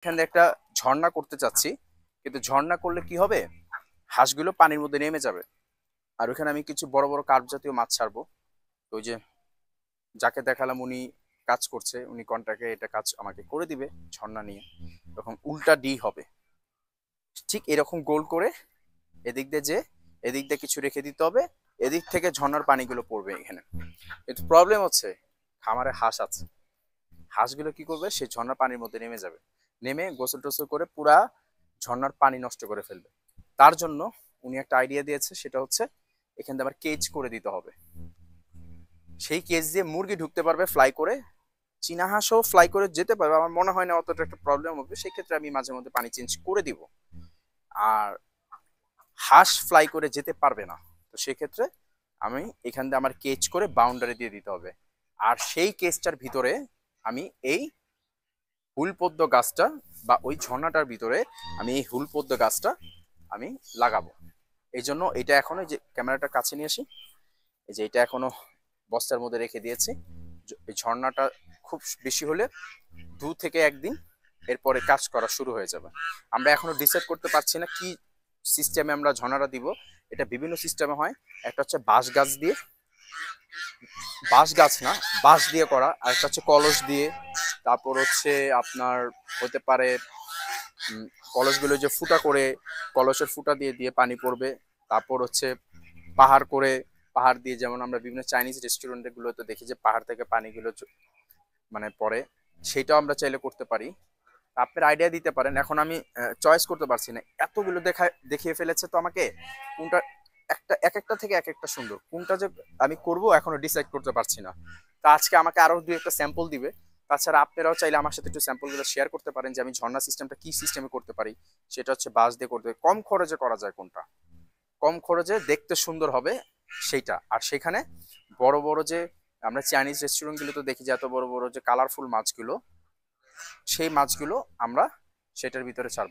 এখানে একটা ঝর্ণা করতে চাচ্ছি, কিন্তু ঝর্ণা করলে কি হবে, হাঁসগুলো পানির মধ্যে নেমে যাবে। আর ওখানে আমি কিছু বড় বড় কার্প জাতীয় মাছ ছাড়বো। তো ওই যে যাকে দেখালাম উনি কাজ করছে, উনি কন্ট্রাক্টে এটা কাজ আমাকে করে দিবে ঝর্ণা নিয়ে। তখন উল্টা ডি হবে, ঠিক এরকম গোল করে এদিক দিয়ে যে এদিক দিয়ে কিছু রেখে দিতে হবে, এদিক থেকে ঝর্ণার পানিগুলো পড়বে এখানে। কিন্তু প্রবলেম হচ্ছে খামারে হাঁস আছে, হাঁসগুলো কি করবে, সেই ঝর্ণার পানির মধ্যে নেমে যাবে, নেমে গোসল টোসল করে পুরা ঝর্ণার পানি নষ্ট করে ফেলবে। তার জন্য উনি একটা আইডিয়া দিয়েছে, সেটা হচ্ছে এখান থেকে আবার কেজ করে দিতে হবে। সেই কেজ দিয়ে মুরগি ঢুকতে পারবে ফ্লাই করে, চীনা হাঁসও ফ্লাই করে যেতে পারবে। আমার মনে হয় না অতটা একটা প্রবলেম হবে, সেই ক্ষেত্রে আমি মাঝে মধ্যে পানি চেঞ্জ করে দিব। আর হাঁস ফ্লাই করে যেতে পারবে না, তো সেক্ষেত্রে আমি এখান দিয়ে আমার কেজ করে বাউন্ডারি দিয়ে দিতে হবে। আর সেই কেজটার ভিতরে আমি এই হুলপদ্ম গাছটা, বা ওই ঝর্ণাটার ভিতরে আমি এই হুলপদ্ম গাছটা আমি লাগাবো। এই জন্য এটা এখনো, যে ক্যামেরাটা কাছে নিয়ে আসি, এই যে এটা এখনো বস্তার মধ্যে রেখে দিয়েছি। এই ঝর্ণাটা খুব বেশি হলে 2 থেকে 1 দিন এরপরে কাজ করা শুরু হয়ে যাবে। আমরা এখনো ডিসাইড করতে পারছি না কি সিস্টেমে আমরা ঝর্ণাটা দিব। এটা বিভিন্ন সিস্টেমে হয়। একটা হচ্ছে বাঁশ গাছ দিয়ে, বাঁশ গাছ না, বাঁশ দিয়ে করা। আর একটা হচ্ছে কলস দিয়ে। তারপর হচ্ছে আপনার হতে পারে কলসগুলো যে ফুটা করে, কলসের ফুটা দিয়ে দিয়ে পানি পড়বে। তারপর হচ্ছে পাহাড় করে, পাহাড় দিয়ে, যেমন আমরা বিভিন্ন চাইনিজ রেস্টুরেন্ট গুলোতে দেখি যে পাহাড় থেকে পানিগুলো মানে পড়ে, সেটাও আমরা চাইলে করতে পারি। আপনার আইডিয়া দিতে পারেন। এখন আমি চয়েস করতে পারছি না, এতগুলো দেখিয়ে ফেলেছে তো আমাকে, কোনটা একটা, এক একটা থেকে এক একটা সুন্দর, কোনটা যে আমি করব এখনো ডিসাইড করতে পারছি না। তো আজকে আমাকে আরো 2 একটা স্যাম্পল দিবে। তাছাড়া আপনারাও চাইলে আমার সাথে একটু স্যাম্পলগুলো শেয়ার করতে পারেন, যে আমি ঝর্ণা সিস্টেমটা কি সিস্টেমে করতে পারি। সেটা হচ্ছে বাঁশ দিয়ে করতে, কম খরচে করা যায় কোনটা, কম খরচে দেখতে সুন্দর হবে সেইটা। আর সেখানে বড় বড় যে আমরা চাইনিজ রেস্টুরেন্টগুলো তো দেখি যে এত বড় বড় যে কালারফুল মাছগুলো, সেই মাছগুলো আমরা সেটার ভিতরে ছাড়বো।